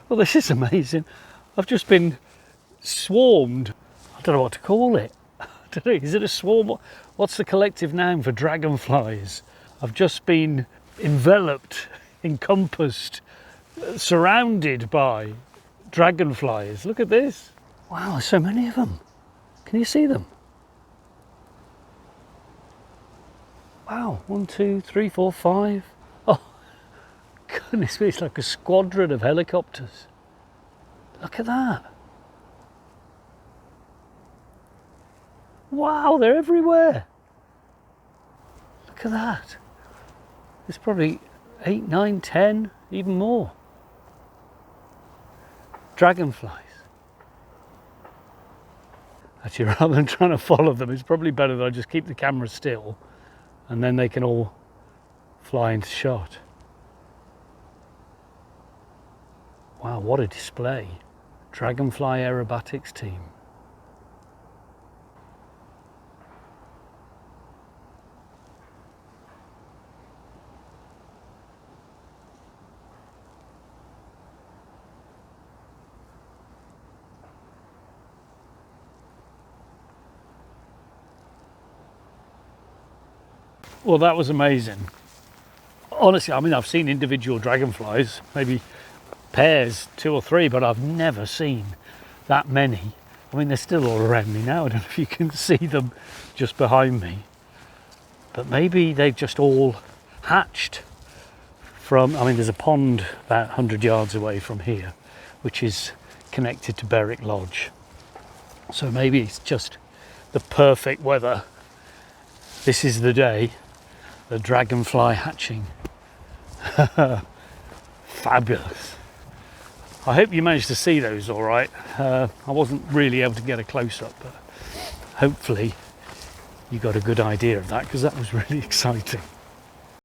Well, this is amazing. I've just been swarmed. I don't know what to call it. I don't know, is it a swarm? What's the collective name for dragonflies? I've just been enveloped, encompassed, surrounded by dragonflies. Look at this. Wow, there's so many of them. Can you see them? Wow, 1, 2, 3, 4, 5. Oh, goodness me, it's like a squadron of helicopters. Look at that. Wow, they're everywhere. Look at that. There's probably 8, 9, 10, even more. Dragonflies. Actually, rather than trying to follow them, it's probably better that I just keep the camera still and then they can all fly into shot. Wow, what a display. Dragonfly aerobatics team. Well, that was amazing. Honestly, I mean, I've seen individual dragonflies, maybe pairs, 2 or 3, but I've never seen that many. I mean, they're still all around me now. I don't know if you can see them just behind me, but maybe they've just all hatched from, I mean, there's a pond about 100 yards away from here, which is connected to Berwick Lodge. So maybe it's just the perfect weather. This is the day, the dragonfly hatching. Fabulous. I hope you managed to see those all right. I wasn't really able to get a close-up, but hopefully you got a good idea of that, because that was really exciting.